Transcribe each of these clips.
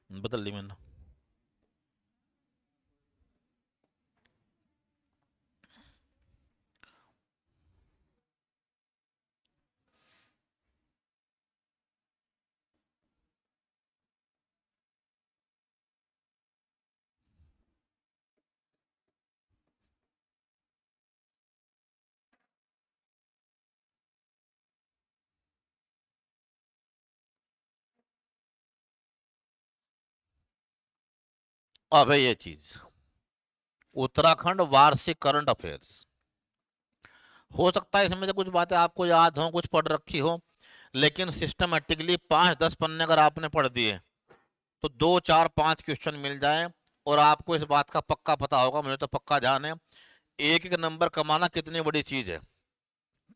बदल ली मैंने। अब है ये चीज, उत्तराखंड वार्षिक करंट अफेयर्स। हो सकता है इसमें से कुछ बातें आपको याद हो, कुछ पढ़ रखी हो, लेकिन सिस्टमेटिकली 5-10 पन्ने अगर आपने पढ़ दिए तो 2-4-5 क्वेश्चन मिल जाए, और आपको इस बात का पक्का पता होगा, मुझे तो पक्का ध्यान है, एक एक नंबर कमाना कितनी बड़ी चीज है।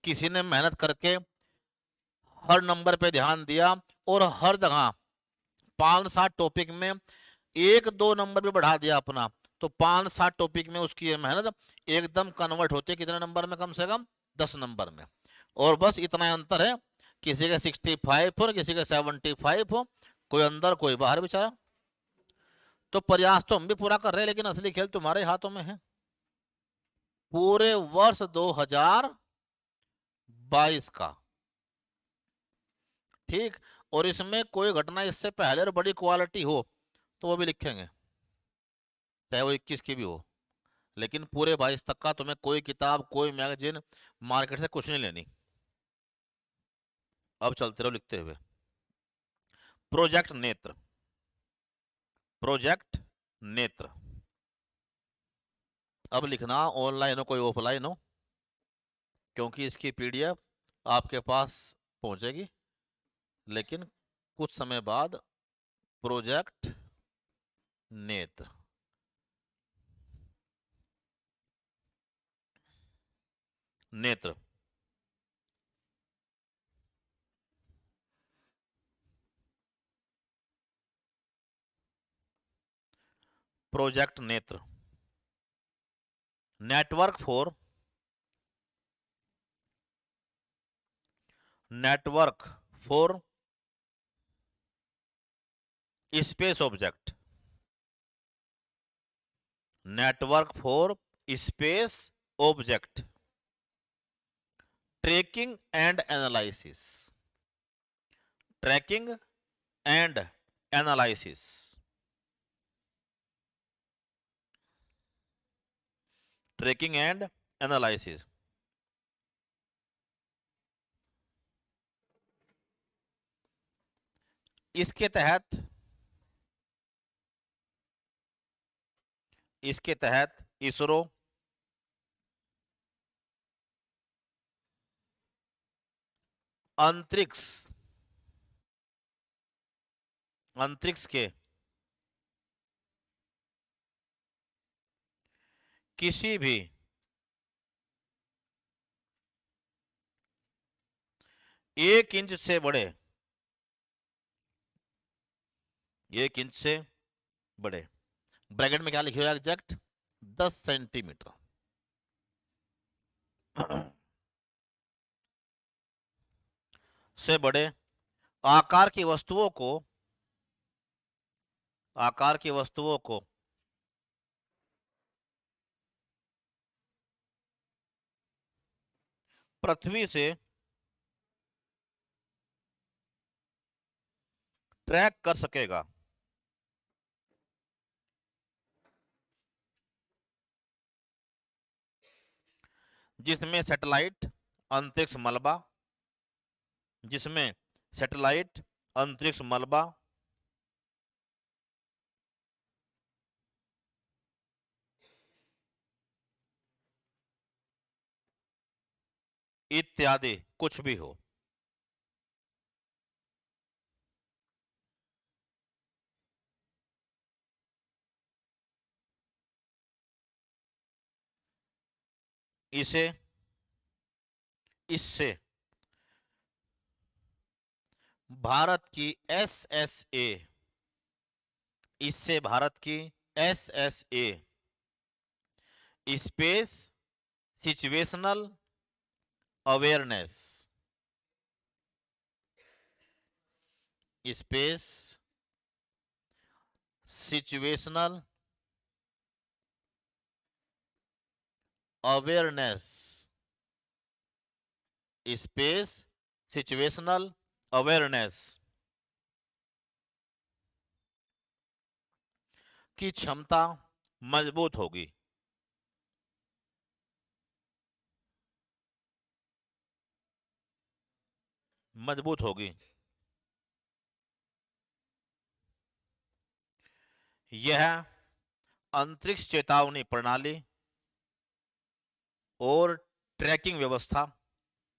किसी ने मेहनत करके हर नंबर पे ध्यान दिया और हर जगह 5-7 टॉपिक में 1-2 नंबर भी बढ़ा दिया अपना, तो 5-7 टॉपिक में उसकी ये मेहनत एकदम कन्वर्ट होती है कितने नंबर में, कम से कम 10 नंबर में। और बस इतना अंतर है, किसी का 65 हो, किसी का 75 हो, कोई अंदर कोई बाहर बेचारा। तो प्रयास तो हम भी पूरा कर रहे हैं, लेकिन असली खेल तुम्हारे हाथों में है। पूरे वर्ष 2022 का, ठीक। और इसमें कोई घटना इससे पहले और बड़ी क्वालिटी हो तो वो भी लिखेंगे, चाहे वो 21 की भी हो। लेकिन पूरे 22 तक का तुम्हें कोई किताब, कोई मैगजीन मार्केट से कुछ नहीं लेनी। अब चलते रहो लिखते हुए। प्रोजेक्ट नेत्र, प्रोजेक्ट नेत्र। अब लिखना ऑनलाइन हो कोई ऑफलाइन हो, क्योंकि इसकी पीडीएफ आपके पास पहुंचेगी, लेकिन कुछ समय बाद। प्रोजेक्ट नेत्र, Netra, project Netra. Network for, network for space object, network for space object, tracking and analysis, tracking and analysis, tracking and analysis. इसके तहत, इसके तहत इसरो, अंतरिक्ष, अंतरिक्ष के किसी भी 1 इंच से बड़े, 1 इंच से बड़े, ब्रैकेट में क्या लिखे हुआ एग्जैक्ट, 10 सेंटीमीटर से बड़े आकार की वस्तुओं को, आकार की वस्तुओं को पृथ्वी से ट्रैक कर सकेगा, जिसमें सैटेलाइट, अंतरिक्ष मलबा, जिसमें सैटेलाइट, अंतरिक्ष मलबा, इत्यादि कुछ भी हो। इसे, इससे भारत की एसएसए, इससे भारत की SSA, space situational awareness, space situational awareness, space situational awareness की क्षमता मजबूत होगी। मजबूत होगी। यह अंतरिक्ष चेतावनी प्रणाली और ट्रैकिंग व्यवस्था,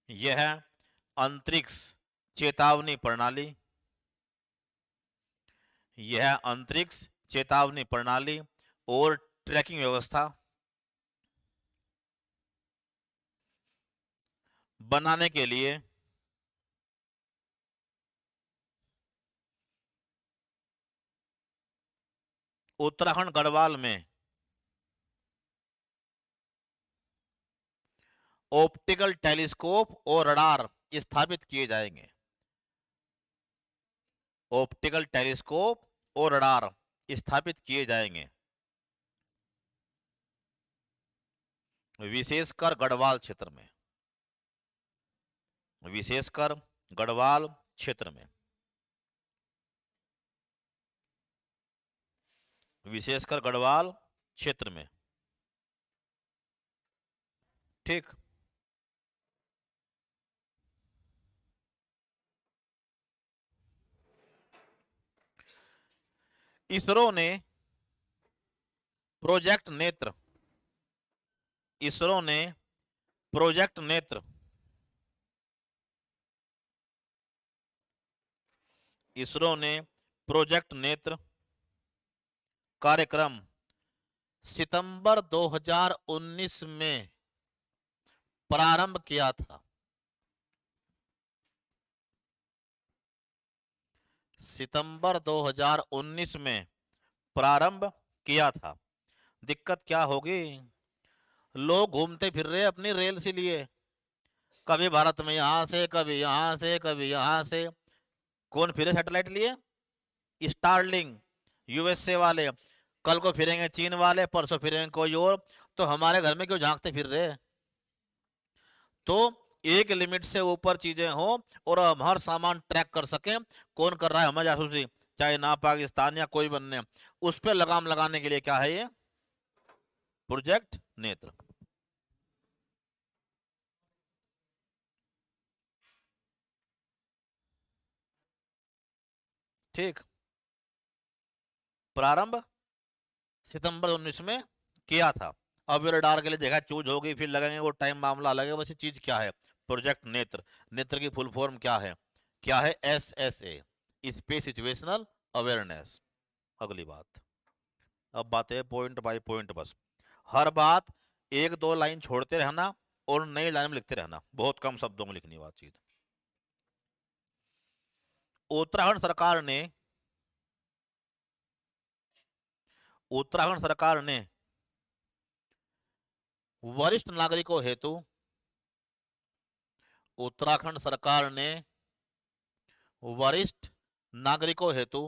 यह अंतरिक्ष चेतावनी प्रणाली, यह अंतरिक्ष चेतावनी प्रणाली और ट्रैकिंग व्यवस्था बनाने के लिए उत्तराखंड गढ़वाल में ऑप्टिकल टेलीस्कोप और रडार स्थापित किए जाएंगे। ऑप्टिकल टेलीस्कोप और रडार स्थापित किए जाएंगे, विशेषकर गढ़वाल क्षेत्र में, विशेषकर गढ़वाल क्षेत्र में, विशेषकर गढ़वाल क्षेत्र में। ठीक। इसरो ने प्रोजेक्ट नेत्र, इसरो ने प्रोजेक्ट नेत्र, इसरो ने प्रोजेक्ट नेत्र कार्यक्रम सितंबर 2019 में प्रारंभ किया था। सितंबर 2019 में प्रारंभ किया था। दिक्कत क्या होगी? लोग घूमते फिर रहे अपनी रेल से लिए, कभी भारत में यहां से, कभी यहां से, कभी यहां से। कौन फिरे सैटेलाइट लिए? स्टारलिंक यूएसए वाले, कल को फिरेंगे चीन वाले, परसों फिरेंगे कोई और। तो हमारे घर में क्यों झांकते फिर रहे? तो एक लिमिट से ऊपर चीजें हो और हम हर सामान ट्रैक कर सकें, कौन कर रहा है हमें जासूसी, चाहे ना पाकिस्तान या कोई बनने, उस पर लगाम लगाने के लिए क्या है ये प्रोजेक्ट नेत्र। ठीक। प्रारंभ सितंबर 19 में किया था। अब रडार के लिए देखा चूज होगी, फिर लगेंगे, वो टाइम मामला अलग है। बस ये चीज क्या है? प्रोजेक्ट नेत्र। नेत्र की फुल फॉर्म क्या है? क्या है? SSA, space situational awareness. अगली बात, अब बात है पॉइंट बाय पॉइंट। बस हर बात एक दो लाइन छोड़ते रहना और नई लाइन में लिखते रहना, बहुत कम शब्दों में लिखनी बात चीज। उत्तराखंड सरकार ने, उत्तराखंड सरकार ने वरिष्ठ नागरिकों हेतु, उत्तराखंड सरकार ने वरिष्ठ नागरिकों हेतु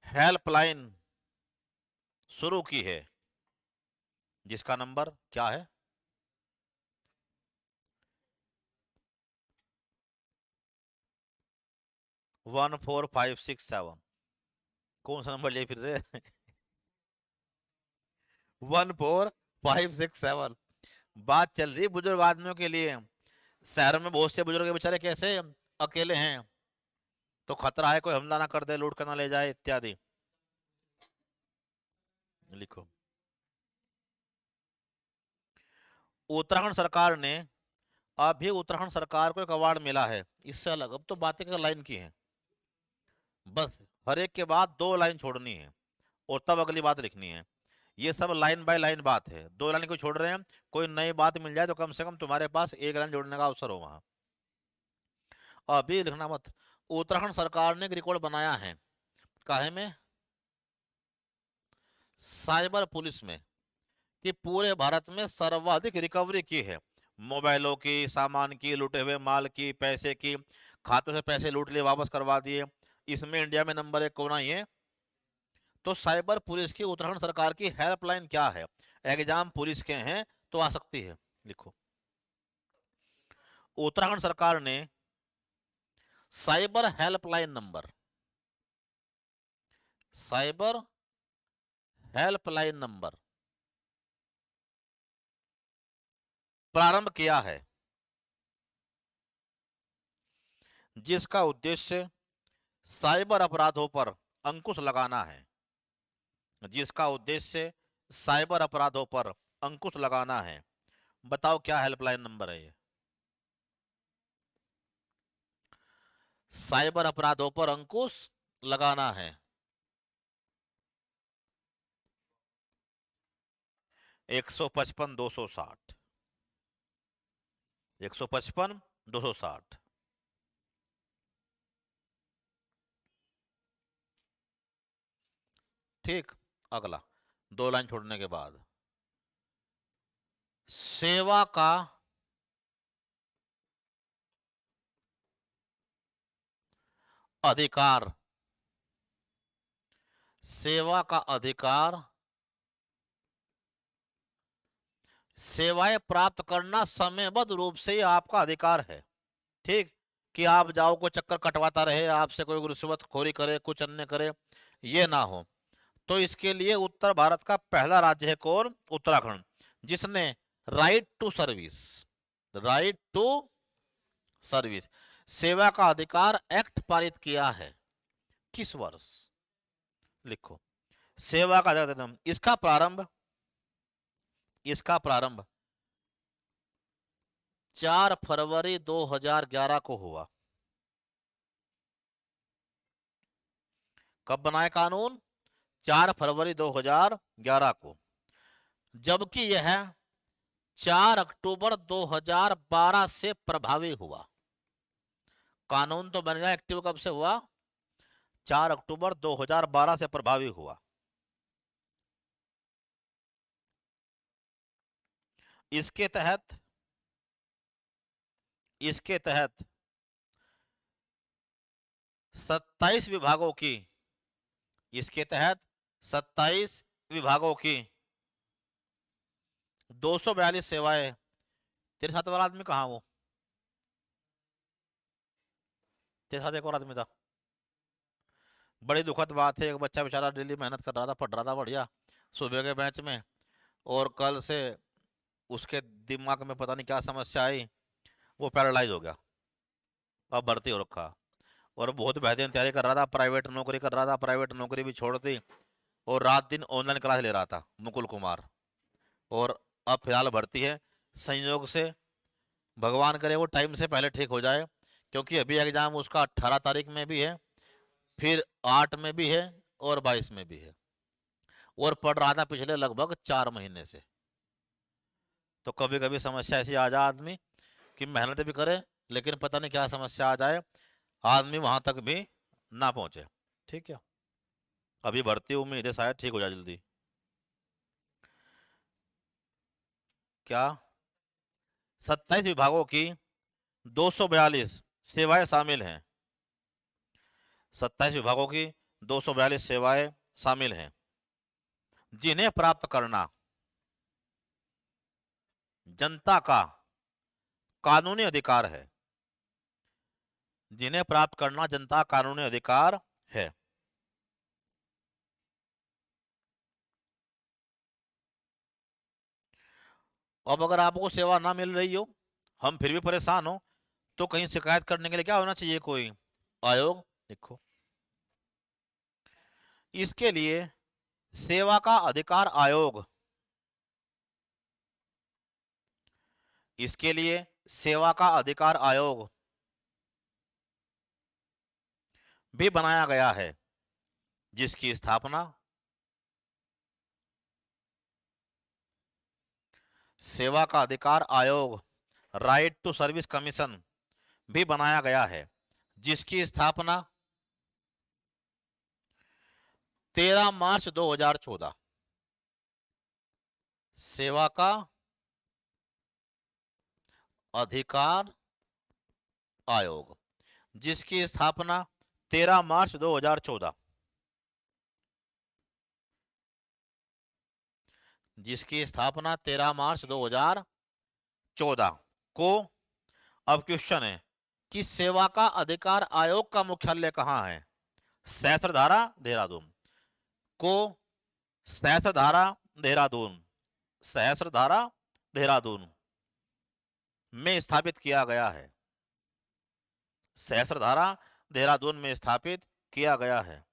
हेल्पलाइन शुरू की है, जिसका नंबर क्या है? 14567। कौन सा नंबर ले फिर रहे? 14567। बात चल रही बुजुर्ग आदमियों के लिए। शहर में बहुत से बुजुर्ग बेचारे कैसे अकेले हैं, तो खतरा है कोई हमला ना कर दे, लूट कर ना ले जाए इत्यादि। लिखो, उत्तराखंड सरकार ने, अभी उत्तराखंड सरकार को एक अवार्ड मिला है, इससे अलग अब तो बातें का लाइन की है। बस हर एक के बाद दो लाइन छोड़नी है और तब अगली बात लिखनी है। ये सब लाइन बाय लाइन बात है, दो लाइन को छोड़ रहे हैं। कोई नई बात मिल जाए तो कम से कम तुम्हारे पास एक लाइन जोड़ने का अवसर हो वहां। अभी लिखना मत। उत्तराखंड सरकार ने एक रिकॉर्ड बनाया है, काहे में? साइबर पुलिस में, कि पूरे भारत में सर्वाधिक रिकवरी की है। मोबाइलों की, सामान की, लूटे हुए माल की, पैसे की, खातों से पैसे लूट लिए वापस करवा दिए, इसमें इंडिया में नंबर 1 कौन आई है? तो साइबर पुलिस की उत्तराखंड सरकार की हेल्पलाइन क्या है? एग्जाम पुलिस के हैं तो आ सकती है। लिखो, उत्तराखंड सरकार ने cyber helpline number, cyber helpline number प्रारंभ किया है, जिसका उद्देश्य साइबर अपराधों पर अंकुश लगाना है, जिसका उद्देश्य साइबर अपराधों पर अंकुश लगाना है। बताओ क्या हेल्पलाइन नंबर है ये? साइबर अपराधों पर अंकुश लगाना है। 155-260, 155-260। ठीक, अगला 2 लाइन छोड़ने के बाद, सेवा का अधिकार, सेवा का अधिकार, सेवाएं प्राप्त करना समयबद्ध रूप से ही आपका अधिकार है। ठीक, कि आप जाओ कोई चक्कर कटवाता रहे, आपसे कोई रिश्वतखोरी करे, कुछ अन्य करे, ये ना हो। तो इसके लिए उत्तर भारत का पहला राज्य है कौन? उत्तराखंड, जिसने right to service, right to service, सेवा का अधिकार एक्ट पारित किया है। किस वर्ष? लिखो, सेवा का अधिकार, इसका प्रारंभ, इसका प्रारंभ 4 फरवरी 2011 को हुआ। कब बनाए कानून? 4 फरवरी 2011 को। जबकि यह 4 अक्टूबर 2012 से प्रभावी हुआ। कानून तो बन गया, एक्टिव कब से हुआ? 4 अक्टूबर 2012 से प्रभावी हुआ। इसके तहत, इसके तहत 27 विभागों की, इसके तहत 27 विभागों की 242 सेवाएं। तेरे साथ वाला आदमी कहाँ? वो तेरे साथ एक और आदमी था। बड़ी दुखद बात है, एक बच्चा बेचारा डेली मेहनत कर रहा था, पढ़ रहा था बढ़िया सुबह के बैच में, और कल से उसके दिमाग में पता नहीं क्या समस्या आई, वो पैरालाइज हो गया, अब भर्ती हो रखा, और बहुत बेहतरीन तैयारी कर रहा था, प्राइवेट नौकरी कर रहा था, प्राइवेट नौकरी भी छोड़ दी, और रात दिन ऑनलाइन क्लास ले रहा था, मुकुल कुमार। और अब फिलहाल भर्ती है। संयोग से भगवान करे वो टाइम से पहले ठीक हो जाए, क्योंकि अभी एग्जाम उसका 18 तारीख में भी है, फिर 8 में भी है, और 22 में भी है, और पढ़ रहा था पिछले लगभग 4 महीने से। तो कभी कभी समस्या ऐसी आ जाए आदमी कि मेहनत भी करे, लेकिन पता नहीं क्या समस्या आ जाए, आदमी वहां तक भी ना पहुंचे। ठीक है, अभी भर्ती उम्मीद है शायद ठीक हो जाए जल्दी। क्या? 27 विभागों की 242 सेवाएं शामिल हैं, 27 विभागों की 242 सेवाएं शामिल हैं, जिन्हें प्राप्त करना जनता का कानूनी अधिकार है, जिन्हें प्राप्त करना जनता का कानूनी अधिकार है। अब अगर आपको सेवा ना मिल रही हो, हम फिर भी परेशान हो, तो कहीं शिकायत करने के लिए क्या होना चाहिए? कोई आयोग। देखो, इसके लिए सेवा का अधिकार आयोग, इसके लिए सेवा का अधिकार आयोग भी बनाया गया है, जिसकी स्थापना, सेवा का अधिकार आयोग, राइट टू सर्विस कमीशन भी बनाया गया है, जिसकी स्थापना 13 मार्च 2014। सेवा का अधिकार आयोग, जिसकी स्थापना 13 मार्च 2014, जिसकी स्थापना 13 मार्च 2014 को। अब क्वेश्चन है कि सेवा का अधिकार आयोग का मुख्यालय कहाँ है? सहस्त्रधारा देहरादून को। सहस्त्रधारा देहरादून, सहस्त्रधारा देहरादून में स्थापित किया गया है। सहस्त्रधारा देहरादून में स्थापित किया गया है।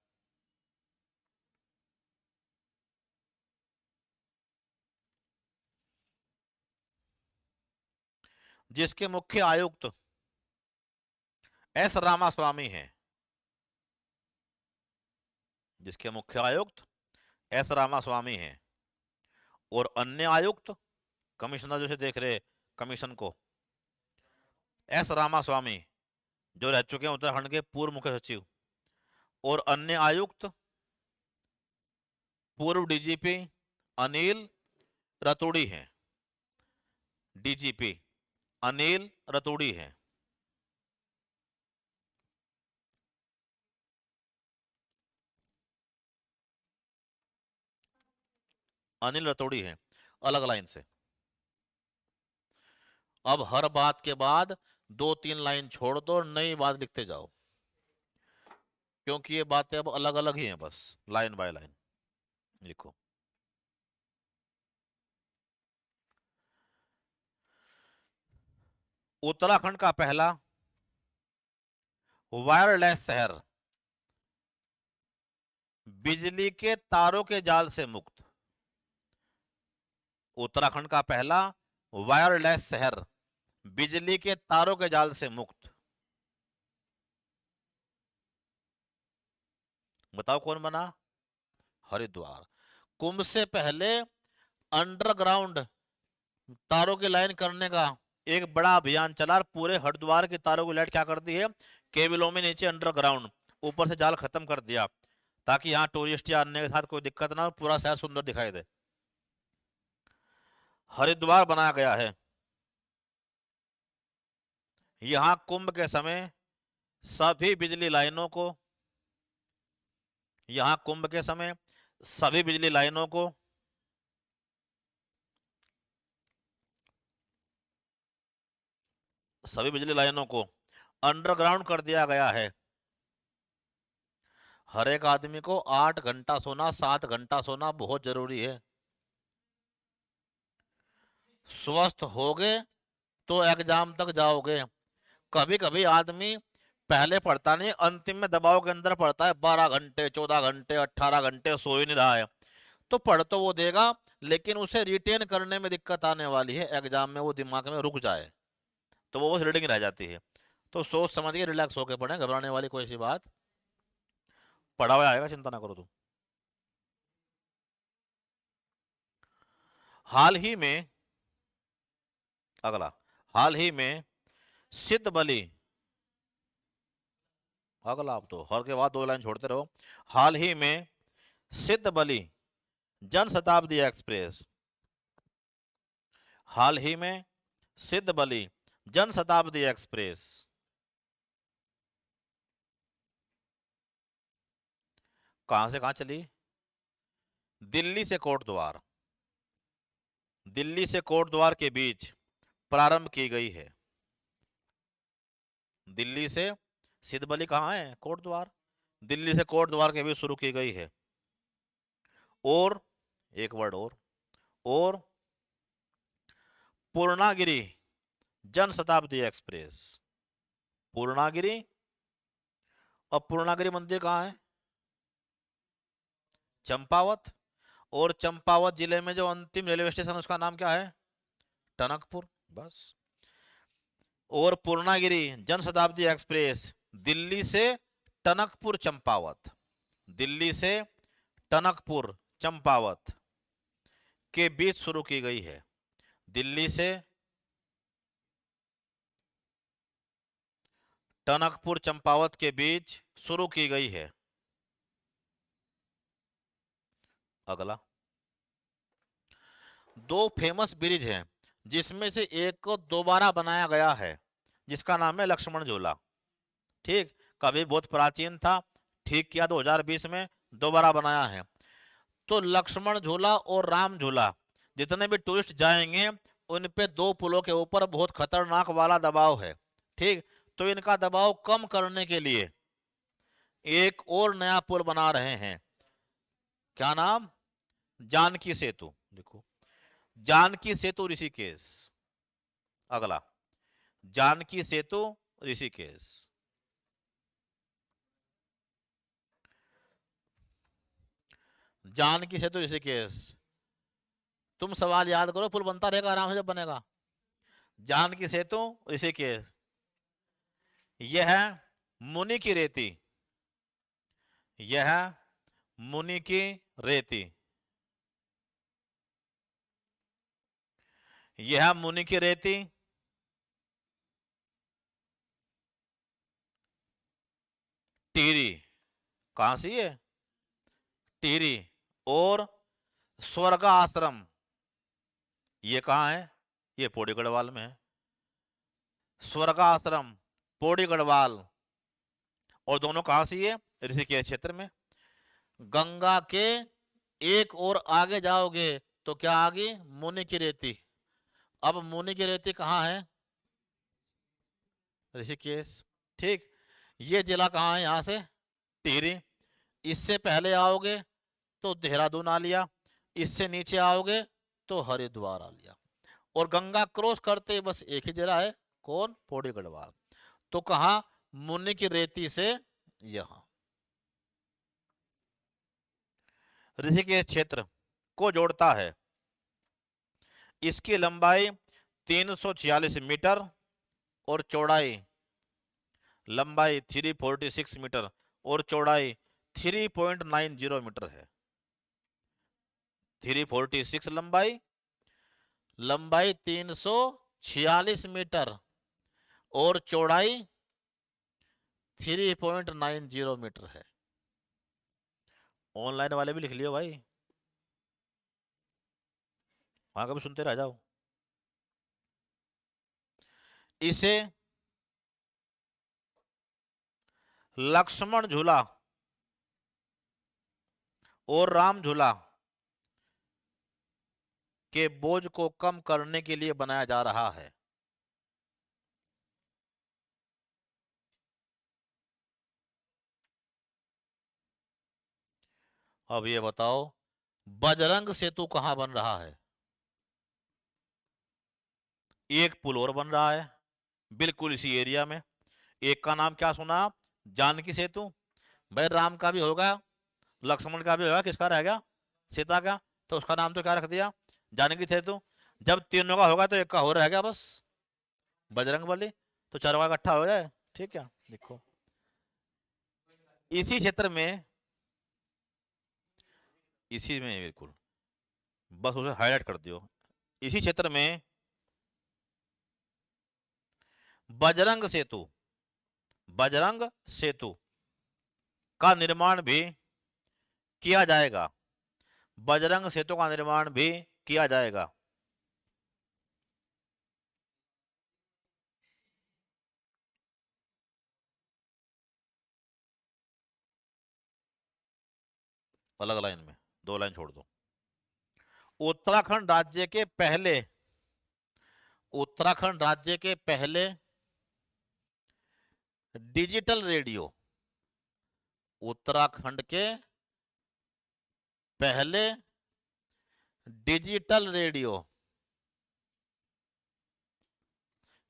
जिसके मुख्य आयुक्त एस रामास्वामी हैं। जिसके मुख्य आयुक्त एस रामास्वामी हैं और अन्य आयुक्त कमिश्नर जो से देख रहे कमीशन को, एस रामास्वामी जो रह चुके हैं उत्तराखंड के पूर्व मुख्य सचिव, और अन्य आयुक्त पूर्व डीजीपी अनिल रतूड़ी हैं। डीजीपी अनिल रतूड़ी हैं। अनिल रतूड़ी हैं, अलग लाइन से। अब हर बात के बाद 2-3 लाइन छोड़ दो और नई बात लिखते जाओ, क्योंकि ये बातें अब अलग अलग ही हैं, बस लाइन बाय लाइन लिखो। उत्तराखंड का पहला वायरलेस शहर, बिजली के तारों के जाल से मुक्त। उत्तराखंड का पहला वायरलेस शहर, बिजली के तारों के जाल से मुक्त। बताओ कौन बना? हरिद्वार। कुंभ से पहले अंडरग्राउंड तारों की लाइन करने का एक बड़ा अभियान चला। पूरे हरिद्वार की तारों की लाइट क्या कर दी है? केबलों में नीचे अंडरग्राउंड, ऊपर से जाल खत्म कर दिया, ताकि यहाँ टूरिस्ट या आने के साथ कोई दिक्कत ना हो, पूरा शहर सुंदर दिखाई दे। हरिद्वार बनाया गया है। यहां कुंभ के समय सभी बिजली लाइनों को, यहां कुंभ के समय सभी बिजली लाइनों को अंडरग्राउंड कर दिया गया है। हर एक आदमी को 8 घंटा सोना, 7 घंटा सोना बहुत जरूरी है। स्वस्थ होगे तो एग्जाम तक जाओगे। कभी कभी आदमी पहले पढ़ता नहीं, अंतिम में दबाव के अंदर पढ़ता है। 12 घंटे, 14 घंटे, 18 घंटे सो ही नहीं रहा है, तो पढ़ तो वो देगा, लेकिन उसे रिटेन करने में दिक्कत आने वाली है। एग्जाम में वो दिमाग में रुक जाए तो वो बस रीडिंग रह जाती है। तो सोच समझ के रिलैक्स होकर पढ़े, घबराने वाली कोई सी बात, पढ़ा हुआ आएगा, चिंता ना करो तुम। हाल ही में, अगला, हाल ही में सिद्ध बली, अगला, आप तो हर के बाद 2 लाइन छोड़ते रहो। हाल ही में सिद्ध बली जन शताब्दी एक्सप्रेस, हाल ही में सिद्ध बली जन शताब्दी एक्सप्रेस कहां से कहां चली? दिल्ली से कोटद्वार, दिल्ली से कोटद्वार के बीच प्रारंभ की गई है। दिल्ली से सिद्ध बली कहां है? कोटद्वार। दिल्ली से कोटद्वार के बीच शुरू की गई है। और एक वर्ड और पूर्णागिरी जन शताब्दी एक्सप्रेस, पूर्णागिरी। और पूर्णागिरी मंदिर कहां है? चंपावत। और चंपावत जिले में जो अंतिम रेलवे स्टेशन उसका नाम क्या है? टनकपुर, बस। और पूर्णागिरी जन शताब्दी एक्सप्रेस दिल्ली से टनकपुर चंपावत, दिल्ली से टनकपुर चंपावत के बीच शुरू की गई है। दिल्ली से टनकपुर चंपावत के बीच शुरू की गई है। अगला, 2 फेमस ब्रिज हैं, जिसमें से एक को दोबारा बनाया गया है, जिसका नाम है लक्ष्मण झूला। ठीक, कभी बहुत प्राचीन था, ठीक किया 2020 में, दोबारा बनाया है। तो लक्ष्मण झूला और राम झूला, जितने भी टूरिस्ट जाएंगे उन पे दो पुलों के ऊपर बहुत खतरनाक वाला दबाव है, ठीक। तो इनका दबाव कम करने के लिए एक और नया पुल बना रहे हैं। क्या नाम? जानकी सेतु। देखो, जानकी सेतु ऋषिकेश। अगला, जानकी सेतु ऋषिकेश। जानकी सेतु ऋषिकेश, तुम सवाल याद करो, पुल बनता रहेगा आराम से जब बनेगा। जानकी सेतु ऋषिकेश, यह है मुनि की रेती, यह मुनि की रेती, यह मुनि की रेती, टिहरी। कहां से है? टिहरी। और स्वर्ग आश्रम, ये कहां है? ये पौड़ी गढ़वाल में है। स्वर्ग आश्रम, पौड़ी गढ़वाल। और दोनों कहां से? ये ऋषिकेश क्षेत्र में। गंगा के एक और आगे जाओगे तो क्या आ गई? मुनि की रेती। अब मुनि की रेती कहाँ है? ऋषिकेश, ठीक। ये जिला कहाँ है यहां से? टिहरी। इससे पहले आओगे तो देहरादून आ लिया, इससे नीचे आओगे तो हरिद्वार आ लिया, और गंगा क्रॉस करते ही बस एक ही जिला है, कौन? पौड़ी गढ़वाल। तो कहा? मुनि की रेती से यहां। ऋषिकेश क्षेत्र को जोड़ता है, इसकी लंबाई 346 मीटर और चौड़ाई, लंबाई 346 मीटर और चौड़ाई 3.90 मीटर है। 346 लंबाई, लंबाई 346 मीटर और चौड़ाई 3.90 मीटर है। ऑनलाइन वाले भी लिख लियो भाई, वहां का भी सुनते रह जाओ। इसे लक्ष्मण झूला और राम झूला के बोझ को कम करने के लिए बनाया जा रहा है। अब ये बताओ, बजरंग सेतु कहां बन रहा है? एक पुल और बन रहा है बिल्कुल इसी एरिया में। एक का नाम क्या सुना? जानकी सेतु। भाई राम का भी होगा, लक्ष्मण का भी होगा, किसका रह गया? सीता का। तो उसका नाम तो क्या रख दिया? जानकी सेतु। जब तीनों का होगा तो एक का हो रह गया बस, बजरंग बली। तो चारों का इकट्ठा हो जाए, ठीक है। देखो, इसी क्षेत्र में, इसी में बिल्कुल, बस उसे हाईलाइट कर दियो। इसी क्षेत्र में बजरंग सेतु, बजरंग सेतु का निर्माण भी किया जाएगा। बजरंग सेतु का निर्माण भी किया जाएगा। अलग लाइन में, दो लाइन छोड़ दो। उत्तराखंड राज्य के पहले, उत्तराखंड राज्य के पहले डिजिटल रेडियो, उत्तराखंड के पहले डिजिटल रेडियो,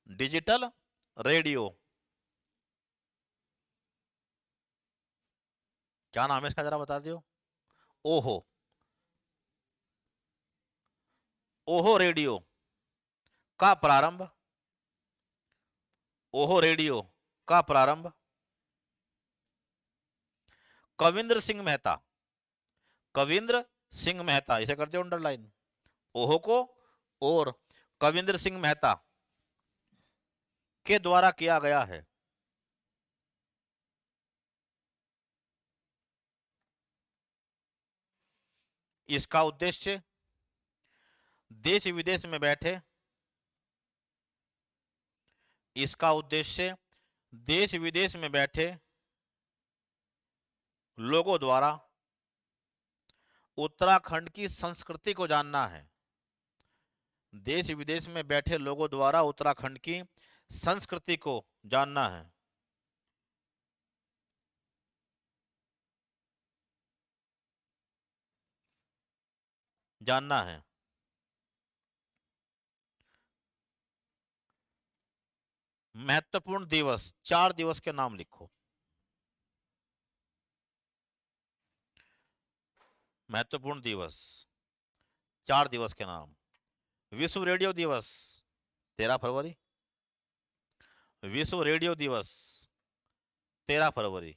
डिजिटल रेडियो, क्या नाम है इसका जरा बता दियो। ओहो, ओहो रेडियो का प्रारंभ, ओहो रेडियो का प्रारंभ कविंद्र सिंह मेहता, कविंद्र सिंह मेहता, इसे कर दियो अंडरलाइन, ओहो को, और कविंद्र सिंह मेहता के द्वारा किया गया है। इसका उद्देश्य देश विदेश में बैठे, इसका उद्देश्य देश विदेश में बैठे लोगों द्वारा उत्तराखंड की संस्कृति को जानना है। देश विदेश में बैठे लोगों द्वारा उत्तराखंड की संस्कृति को जानना है। जानना है। महत्वपूर्ण दिवस, 4 दिवस के नाम लिखो। महत्वपूर्ण दिवस, 4 दिवस के नाम। विश्व रेडियो दिवस 13 फरवरी। विश्व रेडियो दिवस 13 फरवरी।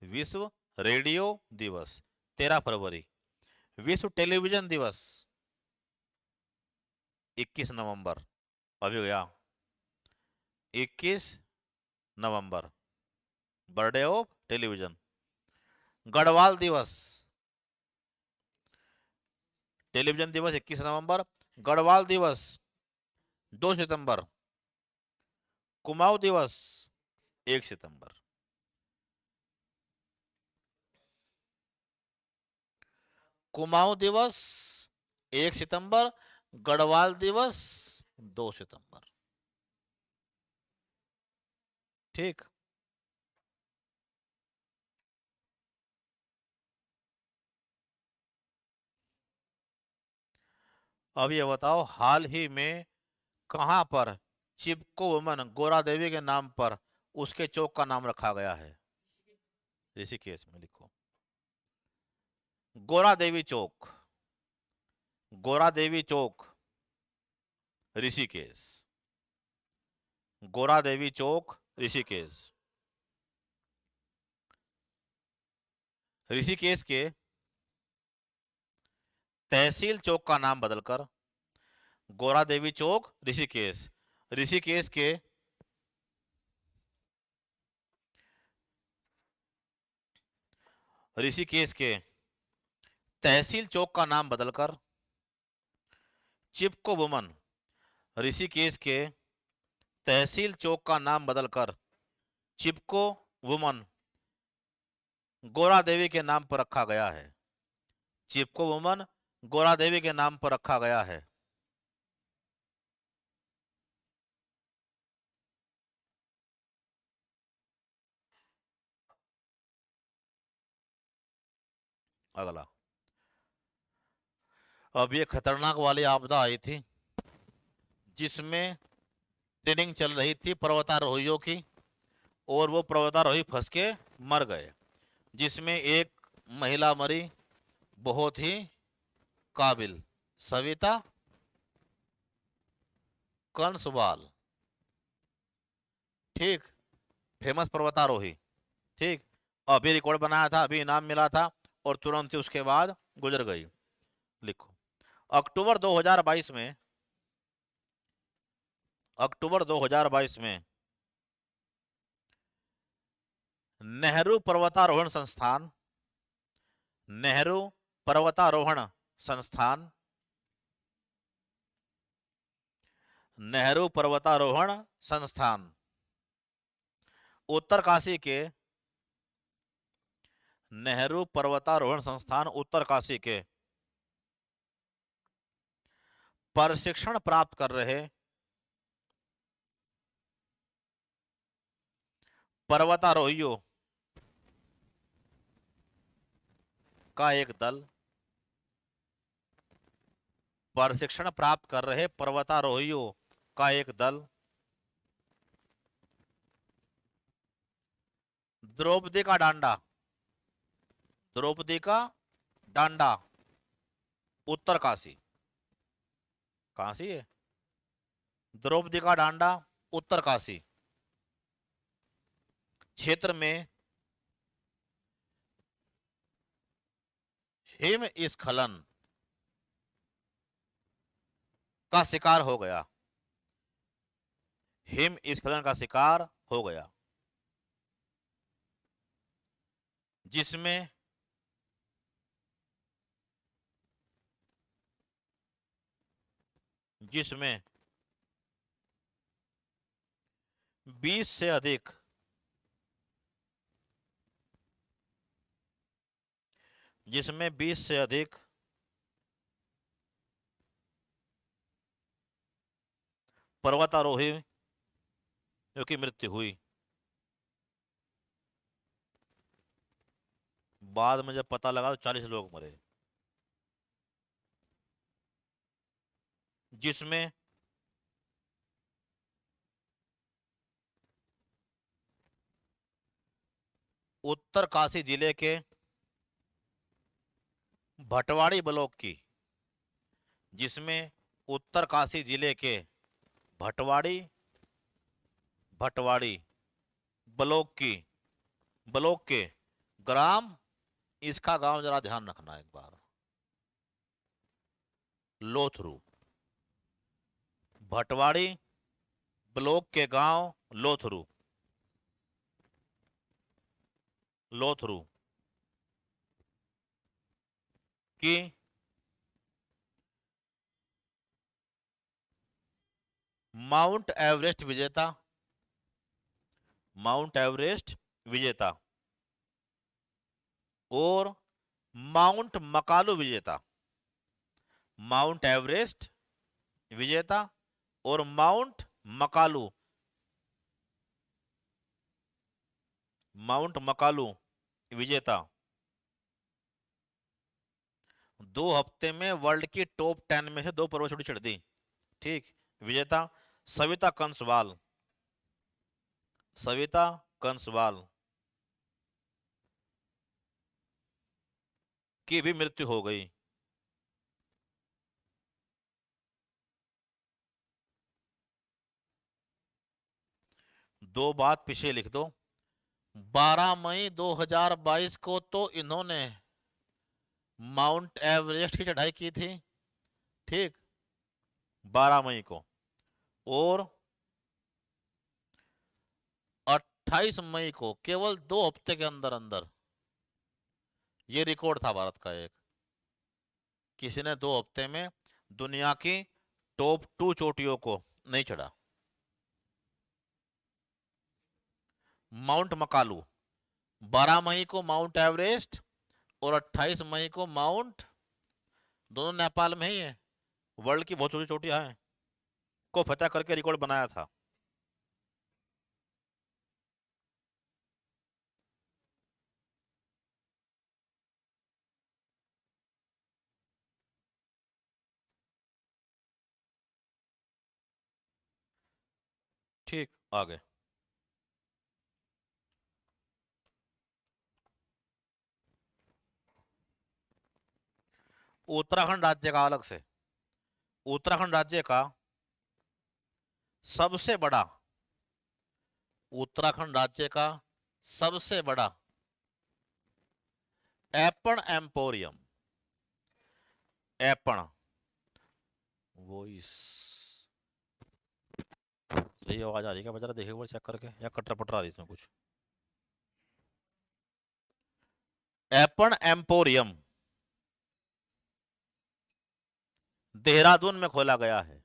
विश्व रेडियो दिवस 13 फरवरी। विश्व टेलीविजन दिवस 21 नवंबर। अभी गया 21 नवंबर, बर्थडे ऑफ टेलीविजन। गढ़वाल दिवस, टेलीविजन दिवस 21 नवंबर। गढ़वाल दिवस 2 सितंबर। कुमाऊं दिवस 1 सितंबर। कुमाऊं दिवस 1 सितंबर, गढ़वाल दिवस 2 सितंबर। ठीक। अब ये बताओ, हाल ही में कहां पर चिपको वुमन गोरा देवी के नाम पर उसके चौक का नाम रखा गया है? ऋषिकेश में लिखो। गोरा देवी चौक, गोरा देवी चौक ऋषिकेश। गोरा देवी चौक ऋषिकेश। ऋषिकेश के तहसील चौक का नाम बदलकर गोरा देवी चौक ऋषिकेश। ऋषिकेश के ऋषिकेश के तहसील चौक का नाम बदलकर चिपको वुमन। ऋषिकेश के तहसील चौक का नाम बदलकर चिपको वुमन गोरा देवी के नाम पर रखा गया है। चिपको वुमन गोरा देवी के नाम पर रखा गया है। अगला, अब ये खतरनाक वाली आपदा आई थी जिसमें ट्रेनिंग चल रही थी पर्वतारोहियों की, और वो पर्वतारोही फंस के मर गए, जिसमें एक महिला मरी, बहुत ही काबिल, सविता कंसवाल। ठीक, फेमस पर्वतारोही। ठीक, अभी रिकॉर्ड बनाया था, अभी इनाम मिला था, और तुरंत ही उसके बाद गुजर गई। लिखो। अक्टूबर 2022 में, अक्टूबर 2022 में नेहरू पर्वतारोहण संस्थान, नेहरू पर्वतारोहण संस्थान, नेहरू पर्वतारोहण संस्थान उत्तरकाशी के, नेहरू पर्वतारोहण संस्थान उत्तरकाशी के प्रशिक्षण प्राप्त कर रहे पर्वतारोहियों का एक दल, प्रशिक्षण प्राप्त कर रहे पर्वतारोहियों का एक दल द्रौपदी का डांडा, द्रौपदी का डांडा उत्तरकाशी। काशी है? द्रौपदी का डांडा उत्तरकाशी क्षेत्र में हिमस्खलन का शिकार हो गया, हिमस्खलन का शिकार हो गया, जिसमें जिसमें 20 से अधिक जिसमें 20 से अधिक पर्वतारोहियों की मृत्यु हुई। बाद में जब पता लगा तो 40 लोग मरे, जिसमें उत्तरकाशी जिले के भटवाड़ी ब्लॉक की जिसमें उत्तरकाशी जिले के भटवाड़ी भटवाड़ी ब्लॉक की ब्लॉक के ग्राम, इसका गांव जरा ध्यान रखना एक बार, लोथरू। भटवाड़ी ब्लॉक के गांव लोथरू, लोथरू की माउंट एवरेस्ट विजेता, माउंट एवरेस्ट विजेता और माउंट मकालू विजेता, माउंट एवरेस्ट विजेता और माउंट मकालू, माउंट मकालू विजेता 2 हफ्ते में वर्ल्ड की टॉप 10 में से 2 पर्वत चोटी चढ़ दी। ठीक, विजेता सविता कंसवाल, सविता कंसवाल की भी मृत्यु हो गई। दो बात पीछे लिख दो। 12 मई 2022 को तो इन्होंने माउंट एवरेस्ट की चढ़ाई की थी, ठीक, 12 मई को, और 28 मई को, केवल 2 हफ्ते के अंदर अंदर, ये रिकॉर्ड था भारत का एक, किसी ने 2 हफ्ते में दुनिया की टॉप 2 चोटियों को नहीं चढ़ा। माउंट मकालू 12 मई को माउंट एवरेस्ट और 28 मई को माउंट, दोनों नेपाल में ही है, वर्ल्ड की बहुत ऊंची चोटियां हैं, को फतेह करके रिकॉर्ड बनाया था। ठीक, आगे। उत्तराखंड राज्य का अलग से, उत्तराखंड राज्य का सबसे बड़ा, उत्तराखंड राज्य का सबसे बड़ा एपण एम्पोरियम, एपण वॉइस, सही आवाज आ रही है क्या? बचा देखे एक बार चेक करके, या कटर पटर आ रही है इसमें कुछ? एपण एम्पोरियम देहरादून में खोला गया है।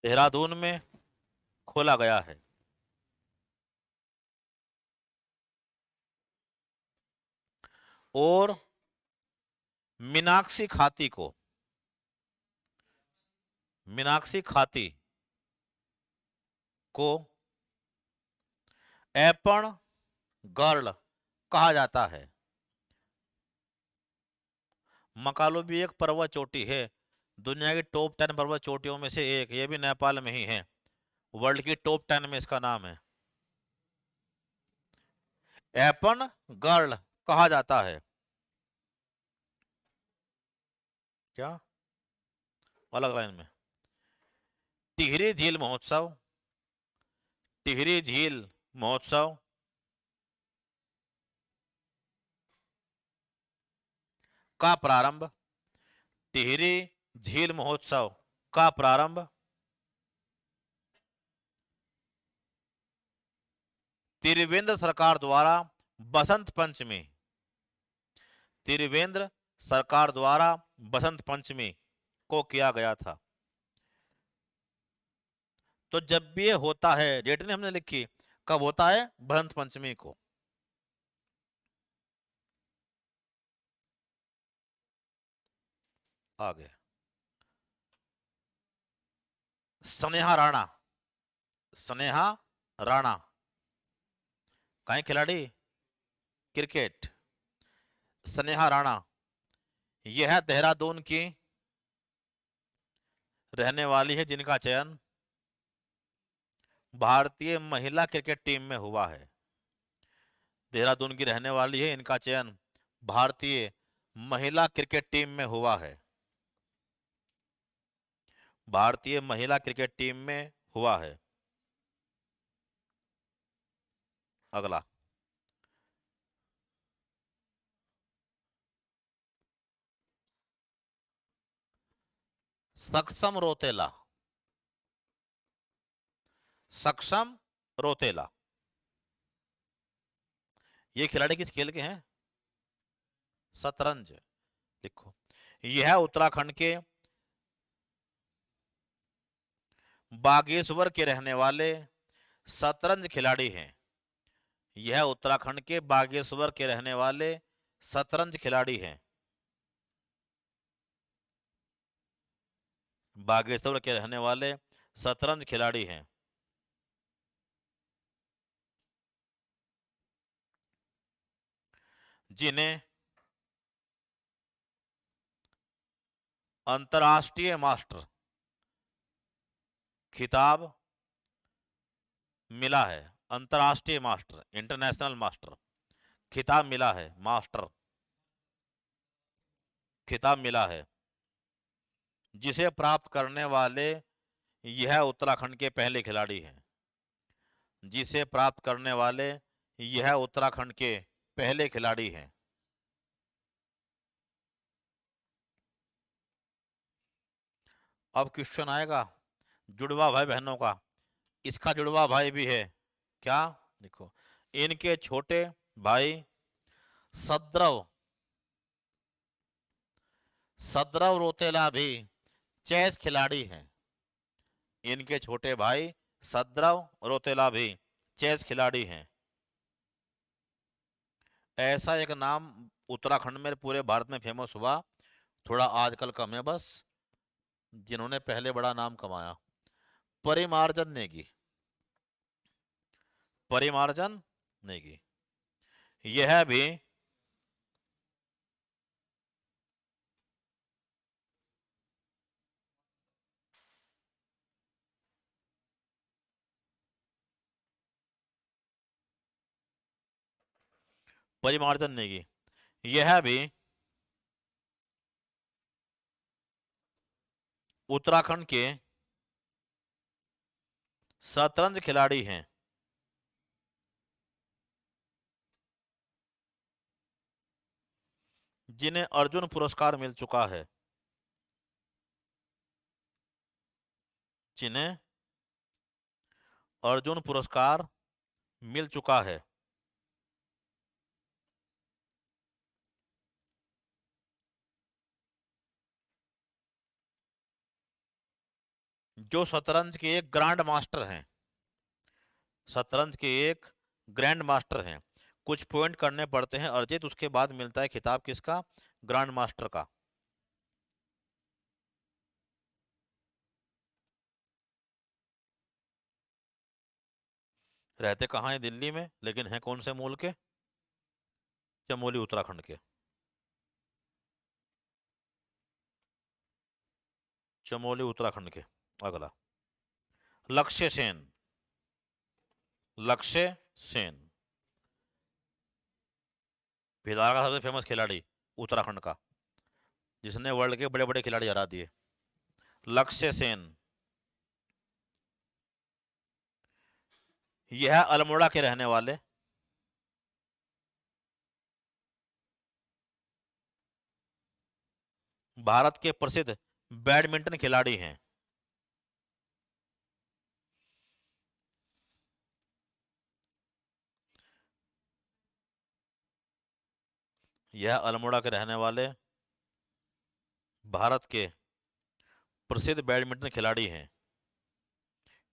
देहरादून में खोला गया है। और मीनाक्षी खाती को, मीनाक्षी खाती को एपण गर्ल कहा जाता है। मकालू भी एक पर्वत चोटी है, दुनिया की टॉप 10 पर्वत चोटियों में से एक, ये भी नेपाल में ही है, वर्ल्ड की टॉप 10 में इसका नाम है, एपण गर्ल कहा जाता है। क्या? अलग लाइन में, टिहरी झील महोत्सव, टिहरी झील महोत्सव का प्रारंभ, टिहरी झील महोत्सव का प्रारंभ त्रिवेंद्र सरकार द्वारा बसंत पंचमी, त्रिवेंद्र सरकार द्वारा बसंत पंचमी को किया गया था। तो जब भी ये होता है, डेट नहीं हमने लिखी, कब होता है? बसंत पंचमी को। आगे स्नेहा राणा, स्नेहा राणा कहीं खिलाड़ी, क्रिकेट। स्नेहा राणा यह देहरादून की रहने वाली है जिनका चयन भारतीय महिला क्रिकेट टीम में हुआ है। देहरादून की रहने वाली है, इनका चयन भारतीय महिला क्रिकेट टीम में हुआ है। भारतीय महिला क्रिकेट टीम में हुआ है। अगला सक्षम रोतेला, सक्षम रोतेला ये खिलाड़ी किस खेल के हैं? शतरंज। लिखो, यह उत्तराखंड के बागेश्वर के रहने वाले शतरंज खिलाड़ी हैं। यह उत्तराखंड के बागेश्वर के रहने वाले शतरंज खिलाड़ी हैं। बागेश्वर के रहने वाले शतरंज खिलाड़ी हैं। जिन्हें अंतर्राष्ट्रीय मास्टर खिताब मिला है। अंतर्राष्ट्रीय मास्टर, इंटरनेशनल मास्टर खिताब मिला है। मास्टर खिताब मिला है, जिसे प्राप्त करने वाले यह उत्तराखंड के पहले खिलाड़ी हैं। जिसे प्राप्त करने वाले यह उत्तराखंड के पहले खिलाड़ी हैं। अब क्वेश्चन आएगा जुड़वा भाई बहनों का। इसका जुड़वा भाई भी है क्या? देखो, इनके छोटे भाई सद्रव, सद्रव रोतेला भी चेस खिलाड़ी हैं। इनके छोटे भाई सद्रव रोतेला भी चेस खिलाड़ी हैं। ऐसा एक नाम उत्तराखंड में पूरे भारत में फेमस हुआ, थोड़ा आजकल कम है बस, जिन्होंने पहले बड़ा नाम कमाया। परिमार्जन नेगी, परिमार्जन नेगी यह भी परिमार्जन नेगी यह भी उत्तराखंड के शतरंज खिलाड़ी हैं। जिन्हें अर्जुन पुरस्कार मिल चुका है। जिन्हें अर्जुन पुरस्कार मिल चुका है। जो शतरंज के एक ग्रैंड मास्टर हैं। शतरंज के एक ग्रैंड मास्टर हैं। कुछ पॉइंट करने पड़ते हैं अर्जित, उसके बाद मिलता है खिताब किसका? ग्रैंड मास्टर का। रहते कहाँ हैं? दिल्ली में, लेकिन हैं कौन से मूल के? चमोली उत्तराखंड के। चमोली उत्तराखंड के। अगला लक्ष्य सेन, लक्ष्य सेन भिलार का सबसे फेमस खिलाड़ी उत्तराखंड का, जिसने वर्ल्ड के बड़े बड़े खिलाड़ी हरा दिए। लक्ष्य सेन यह अल्मोड़ा के रहने वाले भारत के प्रसिद्ध बैडमिंटन खिलाड़ी हैं। यह अल्मोड़ा के रहने वाले भारत के प्रसिद्ध बैडमिंटन खिलाड़ी हैं।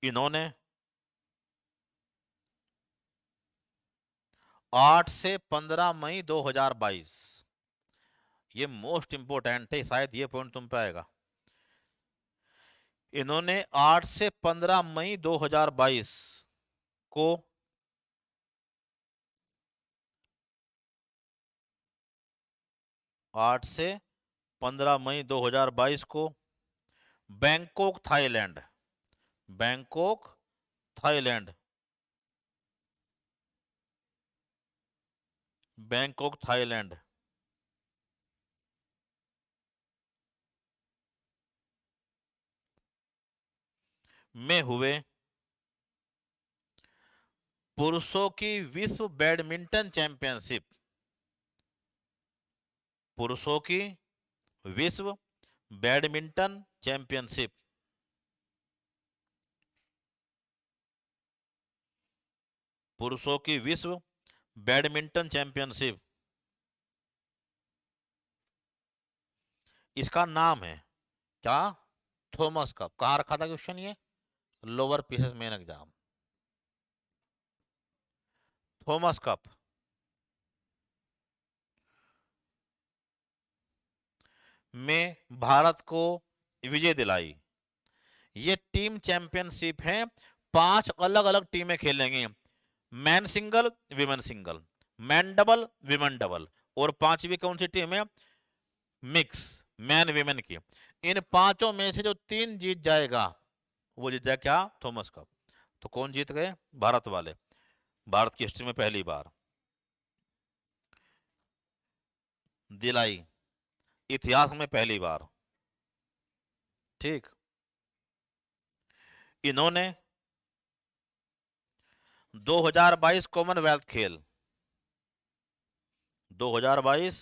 इन्होंने 8 से 15 मई 2022, ये मोस्ट इंपोर्टेंट है, शायद ये पॉइंट तुम पे आएगा। इन्होंने 8 से 15 मई 2022 को 8 से 15 मई 2022 को Bangkok Thailand, Bangkok Thailand, Bangkok Thailand में हुए पुरुषों की विश्व बैडमिंटन चैंपियनशिप, पुरुषों की विश्व बैडमिंटन चैंपियनशिप पुरुषों की विश्व बैडमिंटन चैंपियनशिप, इसका नाम है क्या? Thomas cup. कहाँ रखा था क्वेश्चन ये? Lower pieces main exam. Thomas cup में भारत को विजय दिलाई। ये टीम चैंपियनशिप है, 5 अलग अलग टीमें खेलेंगी, man single, women single, man double, women double, और पांचवी कौन सी टीम है? मिक्स, मैन विमेन की। इन पांचों में से जो 3 जीत जाएगा वो जीत जाए क्या? Thomas cup. तो कौन जीत गए? भारत वाले, भारत की हिस्ट्री में पहली बार दिलाई, इतिहास में पहली बार। ठीक। इन्होंने 2022 कॉमनवेल्थ खेल, 2022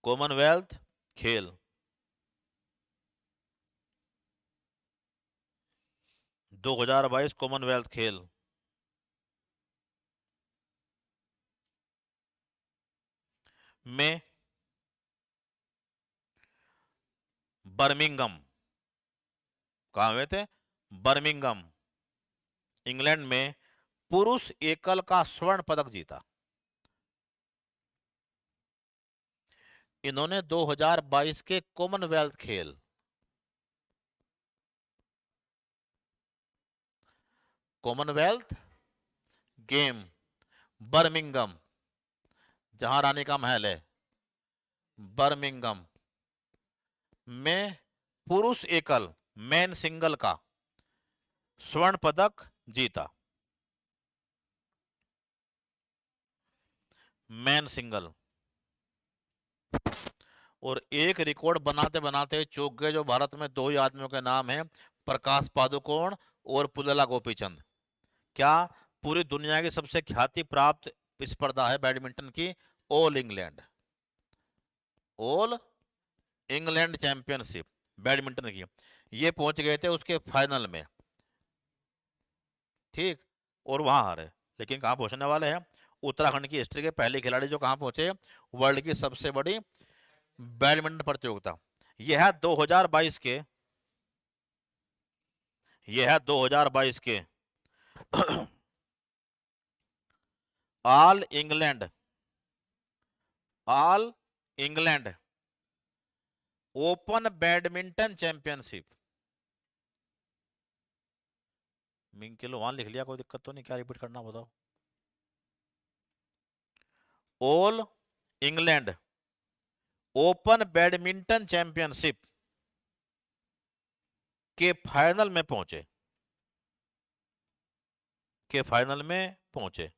कॉमनवेल्थ खेल, 2022 कॉमनवेल्थ खेल में बर्मिंगम, कहाँ हुए थे? बर्मिंगम, इंग्लैंड में पुरुष एकल का स्वर्ण पदक जीता। इन्होंने 2022 के कॉमनवेल्थ खेल, कॉमनवेल्थ गेम, बर्मिंगम, जहां रानी का महल है, बर्मिंगम में पुरुष एकल, मैन सिंगल का स्वर्ण पदक जीता। Man single. और एक रिकॉर्ड बनाते बनाते चूक गए, जो भारत में 2 ही आदमियों के नाम है, प्रकाश पादुकोण और पुल्लेला गोपीचंद। क्या? पूरी दुनिया की सबसे ख्याति प्राप्त स्पर्धा है बैडमिंटन की, all England, all England championship badminton की। ये पहुंच गए थे उसके फाइनल में, ठीक, और वहां हारे। लेकिन कहाँ पहुंचने वाले हैं? उत्तराखंड की हिस्ट्री के पहले खिलाड़ी जो कहाँ पहुंचे? वर्ल्ड की सबसे बड़ी बैडमिंटन प्रतियोगिता। यह है 2022 के, यह है 2022 के all England, all England open badminton championship. Ming वहां लिख लिया, कोई दिक्कत तो नहीं? क्या रिपीट करना बताओ? All England open badminton championship के फाइनल में पहुंचे, के फाइनल में पहुंचे।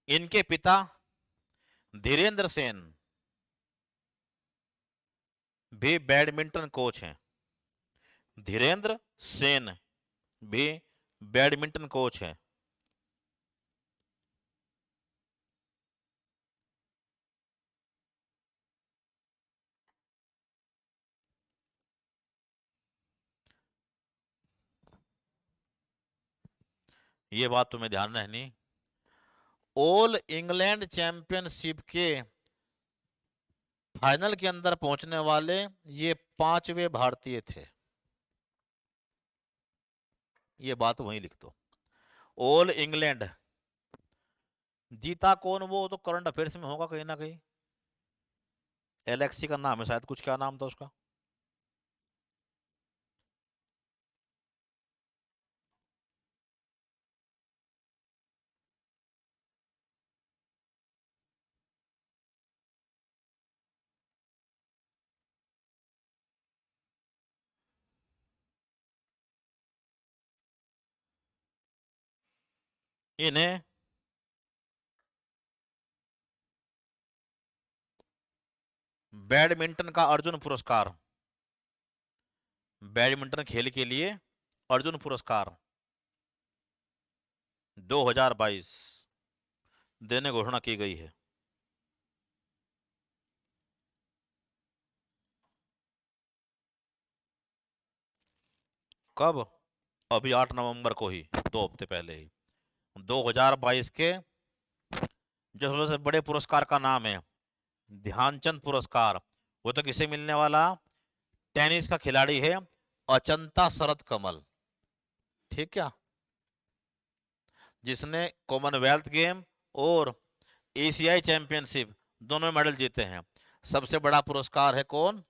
इनके पिता धीरेन्द्र सेन भी बैडमिंटन कोच हैं, धीरेन्द्र सेन भी बैडमिंटन कोच हैं। ये बात तुम्हें ध्यान रहनी। ऑल इंग्लैंड चैंपियनशिप के फाइनल के अंदर पहुंचने वाले ये पांचवे भारतीय थे। ये बात वहीं लिख दो। ऑल इंग्लैंड जीता कौन, वो तो करंट अफेयर्स में होगा कहीं ना कहीं। एलेक्सी का नाम है शायद, कुछ क्या नाम था उसका। इन्हें बैडमिंटन का अर्जुन पुरस्कार, बैडमिंटन खेल के लिए अर्जुन पुरस्कार 2022 देने घोषणा की गई है। कब? अभी 8 नवंबर को ही, 2 हफ्ते पहले ही। 2022 के जो सबसे बड़े पुरस्कार का नाम है ध्यानचंद पुरस्कार, वो तो किसे मिलने वाला? टेनिस का खिलाड़ी है अचंता शरद कमल। ठीक है, जिसने कॉमनवेल्थ गेम और एशियाई चैंपियनशिप दोनों में मेडल जीते हैं। सबसे बड़ा पुरस्कार है कौन?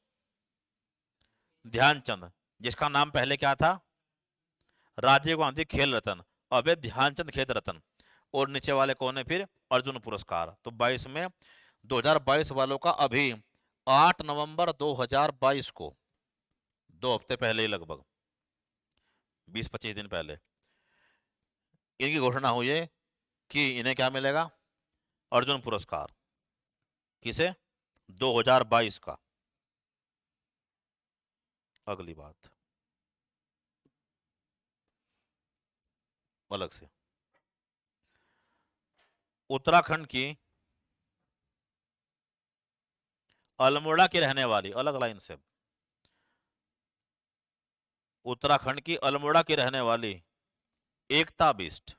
ध्यानचंद, जिसका नाम पहले क्या था? राजीव गांधी खेल रत्न, अब है ध्यानचंद खेल रत्न। और नीचे वाले कौन है फिर? अर्जुन पुरस्कार। तो 22 में 2022 वालों का अभी 8 नवंबर 2022 को, 2 हफ्ते पहले ही, लगभग 20-25 दिन पहले इनकी घोषणा हुई है कि इन्हें क्या मिलेगा? अर्जुन पुरस्कार। किसे? 2022 का। अगली बात अलग से, उत्तराखंड की अल्मोड़ा की रहने वाली, अलग लाइन से, उत्तराखंड की अल्मोड़ा की रहने वाली एकता बिष्ट,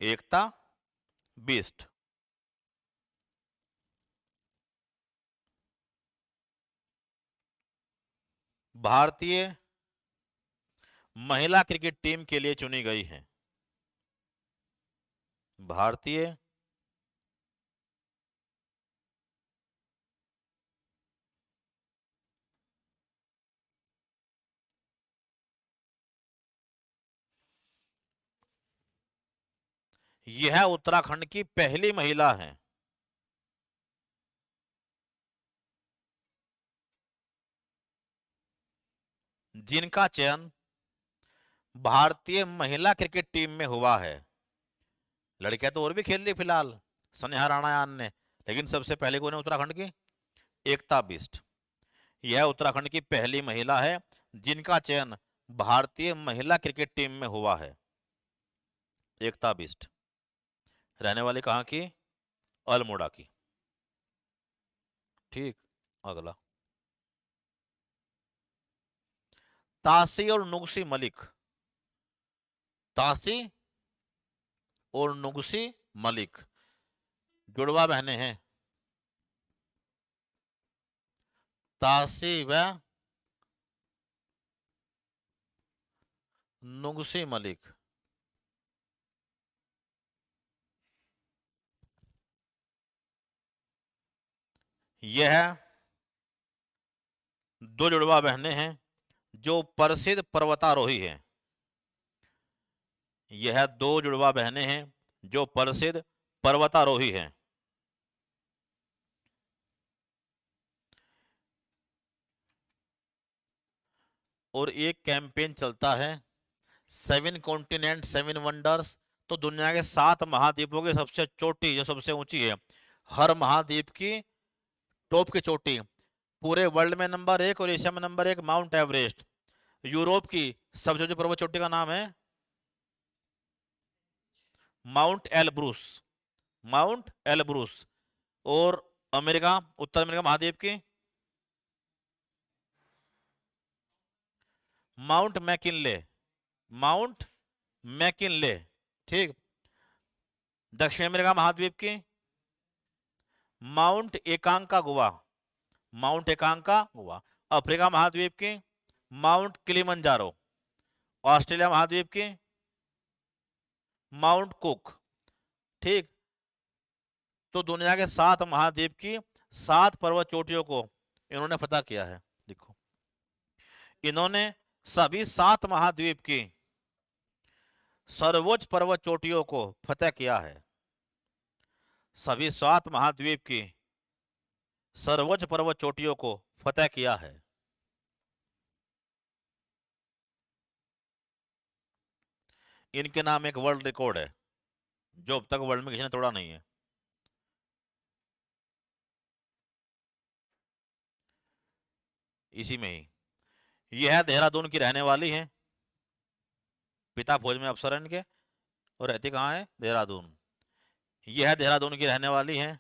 एकता बिष्ट भारतीय महिला क्रिकेट टीम के लिए चुनी गई हैं। भारतीय यह उत्तराखंड की पहली महिला है जिनका चयन भारतीय महिला क्रिकेट टीम में हुआ है। लड़कियां तो और भी खेल रही फिलहाल, स्नेहा राणायान ने, लेकिन सबसे पहले कौन है उत्तराखंड की? एकता बिष्ट। यह उत्तराखंड की पहली महिला है जिनका चयन भारतीय महिला क्रिकेट टीम में हुआ है। एकता बिष्ट रहने वाली कहाँ की? अल्मोड़ा की। ठीक, अगला, तासी और नुगसी मलिक, तासी और नुगसी मलिक जुड़वा बहनें हैं। तासी व नुगसी मलिक यह दो जुड़वा बहनें हैं जो प्रसिद्ध पर्वतारोही हैं। यह दो जुड़वा बहनें हैं जो प्रसिद्ध पर्वतारोही हैं। और एक कैंपेन चलता है 7 कॉन्टिनेंट 7 वंडर्स। तो दुनिया के 7 महाद्वीपों की सबसे चोटी, जो सबसे ऊंची है, हर महाद्वीप की टॉप की चोटी, पूरे वर्ल्ड में नंबर 1 और एशिया में नंबर 1 माउंट एवरेस्ट। यूरोप की सबसे ऊंची पर्वत चोटी का नाम है माउंट एलब्रूस, माउंट एलब्रूस। और अमेरिका, उत्तर अमेरिका महाद्वीप की माउंट मैकिनले, माउंट मैकिनले, ठीक। दक्षिण अमेरिका महाद्वीप की माउंट एकांका गुआ, माउंट एकांका गुआ। अफ्रीका महाद्वीप की माउंट किलिमंजारो। ऑस्ट्रेलिया महाद्वीप की माउंट कुक, ठीक। तो दुनिया के 7 महाद्वीप की 7 पर्वत चोटियों को इन्होंने फतह किया है। देखो, इन्होंने सभी 7 महाद्वीप की सर्वोच्च पर्वत चोटियों को फतह किया है। सभी 7 महाद्वीप की सर्वोच्च पर्वत चोटियों को फतह किया है। इनके नाम एक वर्ल्ड रिकॉर्ड है जो अब तक वर्ल्ड में किसी ने तोड़ा नहीं है। इसी में ही यह देहरादून की रहने वाली है, पिता फौज में अफसर है इनके, और रहती कहाँ है? देहरादून। यह देहरादून की रहने वाली है।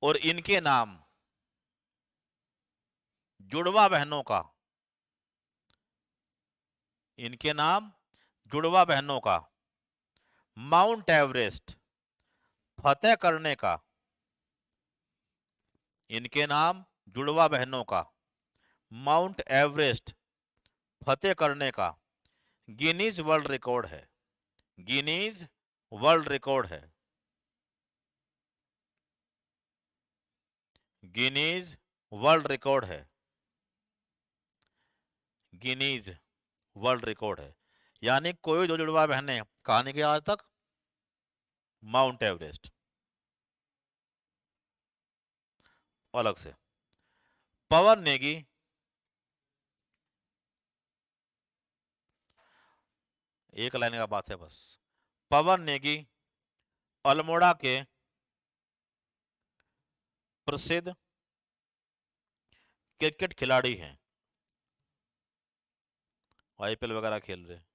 और इनके नाम जुड़वा बहनों का, इनके नाम जुड़वा बहनों का माउंट एवरेस्ट फतेह करने का, इनके नाम जुड़वा बहनों का माउंट एवरेस्ट फतेह करने का गिनीज वर्ल्ड रिकॉर्ड है। गिनीज वर्ल्ड रिकॉर्ड है। गिनीज वर्ल्ड रिकॉर्ड है। गिनीज वर्ल्ड रिकॉर्ड है। यानी कोई दो जुड़वा बहनें कहां नहीं गई आज तक? Mount Everest. अलग से पवन नेगी, एक लाइन का बात है बस। पवन नेगी अल्मोड़ा के प्रसिद्ध क्रिकेट खिलाड़ी हैं, आईपीएल वगैरह खेल रहे।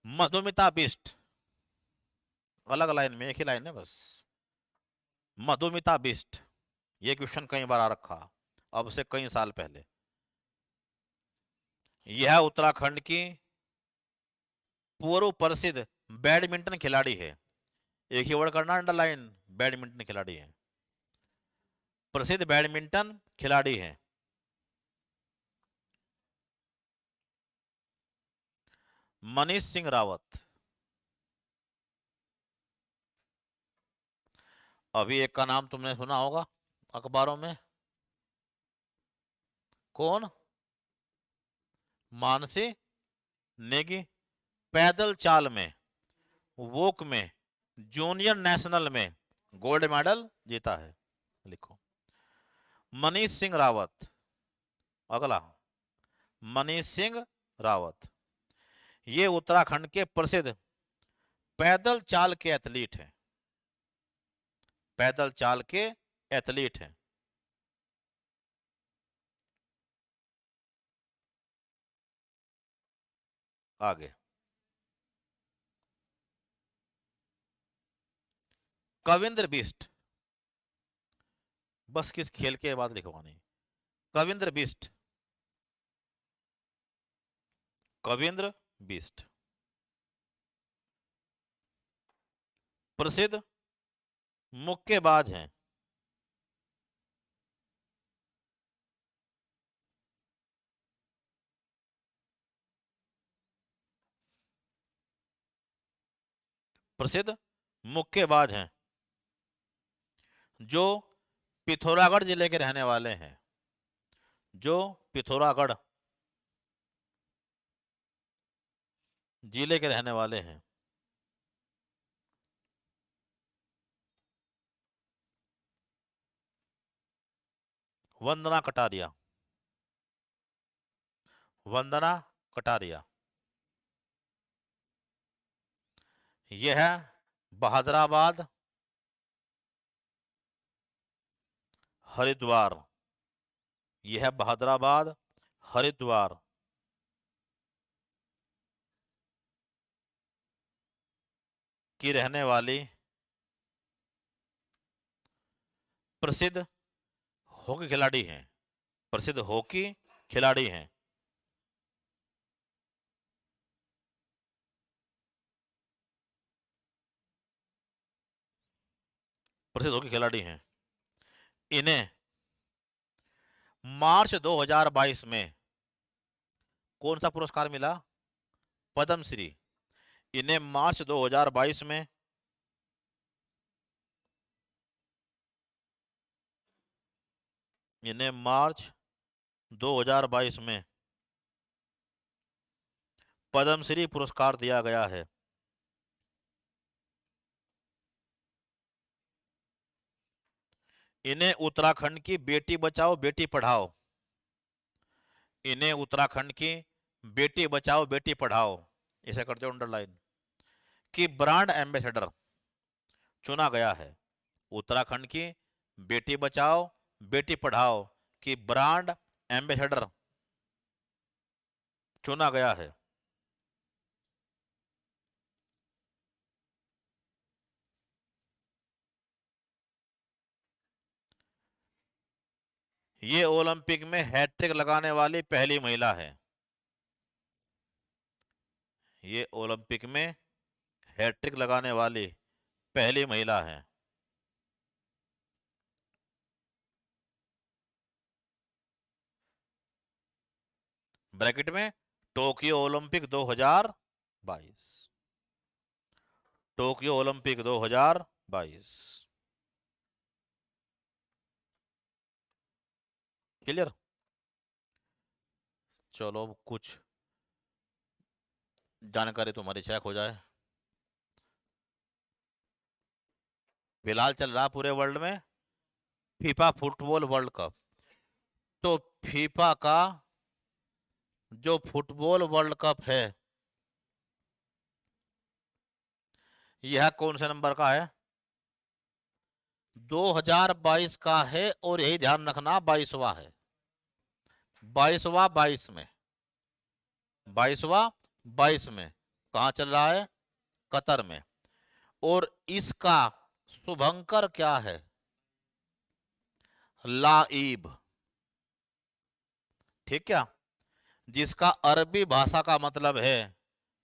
मधुमिता बिष्ट, अलग लाइन में, एक ही लाइन है बस। मधुमिता बिष्ट, ये क्वेश्चन कई बार आ रखा, अब से कई साल पहले। यह उत्तराखंड की पूर्व प्रसिद्ध बैडमिंटन खिलाड़ी है। एक ही वर्ड करना अंडरलाइन, बैडमिंटन खिलाड़ी है, प्रसिद्ध बैडमिंटन खिलाड़ी है। मनीष सिंह रावत। अभी एक का नाम तुमने सुना होगा अखबारों में, कौन? मानसी नेगी। पैदल चाल में, वॉक में, जूनियर नेशनल में गोल्ड मेडल जीता है। लिखो मनीष सिंह रावत। अगला मनीष सिंह रावत, ये उत्तराखंड के प्रसिद्ध पैदल चाल के एथलीट हैं। पैदल चाल के एथलीट हैं। आगे कविंद्र बिष्ट, बस किस खेल के बाद लिखवानी। कविंद्र बिष्ट, कविंद्र बिष्ट प्रसिद्ध मुक्केबाज हैं। प्रसिद्ध मुक्केबाज हैं जो पिथौरागढ़ जिले के रहने वाले हैं। जो पिथौरागढ़ जिले के रहने वाले हैं। वंदना कटारिया। वंदना कटारिया, यह बहादुराबाद हरिद्वार, यह बहादुराबाद हरिद्वार की रहने वाली प्रसिद्ध हॉकी खिलाड़ी हैं। प्रसिद्ध हॉकी खिलाड़ी हैं। प्रसिद्ध हॉकी खिलाड़ी हैं। इन्हें मार्च 2022 में कौन सा पुरस्कार मिला? पद्मश्री। इन्हें मार्च 2022 में इन्हें मार्च 2022 में पद्मश्री पुरस्कार दिया गया है। इन्हें उत्तराखंड की बेटी बचाओ बेटी पढ़ाओ इन्हें उत्तराखंड की बेटी बचाओ बेटी पढ़ाओ, इसे करते अंडरलाइन, की ब्रांड एम्बेसडर चुना गया है। उत्तराखंड की बेटी बचाओ बेटी पढ़ाओ की ब्रांड एम्बेसडर चुना गया है। ये ओलंपिक में हैट्रिक लगाने वाली पहली महिला है। ये ओलंपिक में हैट्रिक लगाने वाली पहली महिला है। ब्रैकेट में Tokyo Olympic 2022। Tokyo Olympic 2022। Clear? चलो कुछ जानकारी तुम्हारी चेक हो जाए। फिलहाल चल रहा पूरे वर्ल्ड में फीफा फुटबॉल वर्ल्ड कप। तो फीफा का जो फुटबॉल वर्ल्ड कप है यह कौन से नंबर का है? 2022 का है और यही ध्यान रखना 22वां है। 22वां 22 में 22वां 22 में कहाँ चल रहा है? कतर में। और इसका शुभंकर क्या है? लाइब। ठीक क्या? जिसका अरबी भाषा का मतलब है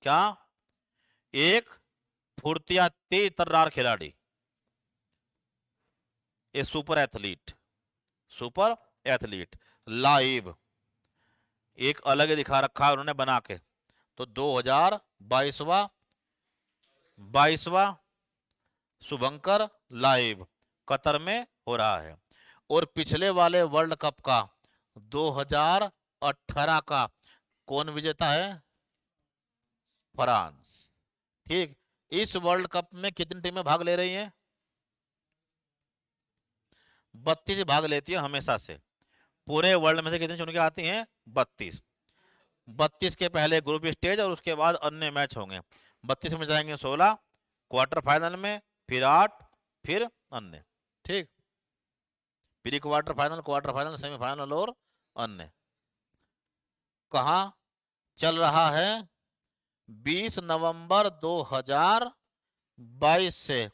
क्या? एक फुर्तिया तेज तर्रार खिलाड़ी, a super athlete. Super athlete live एक अलग ही दिखा रखा है उन्होंने बना के। तो 2022वां 22वां शुभंकर लाइव कतर में हो रहा है। और पिछले वाले वर्ल्ड कप का 2018 का कौन विजेता है? फ्रांस। ठीक। इस वर्ल्ड कप में कितनी टीमें भाग ले रही हैं? 32 भाग लेती है हमेशा से। पूरे वर्ल्ड में से कितनी चुन के आती हैं? 32। 32 के पहले ग्रुप स्टेज और उसके बाद अन्य मैच होंगे। 32 में जाएंगे 16 क्वार्टर फाइनल में, फिर 8, फिर अन्य। ठीक। प्री क्वार्टर फाइनल सेमीफाइनल और अन्य। कहाँ चल रहा है? 20 नवंबर 2022 से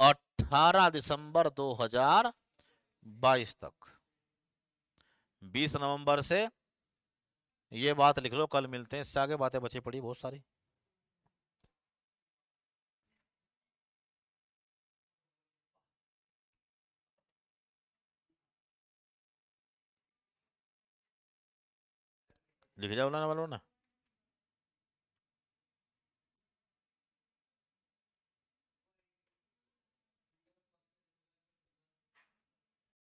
18 दिसंबर 2022 तक। 20 नवंबर से, ये बात लिख लो, कल मिलते हैं, इससे आगे बातें बची पड़ी बहुत सारी। लिख जाओ ना वालों ना।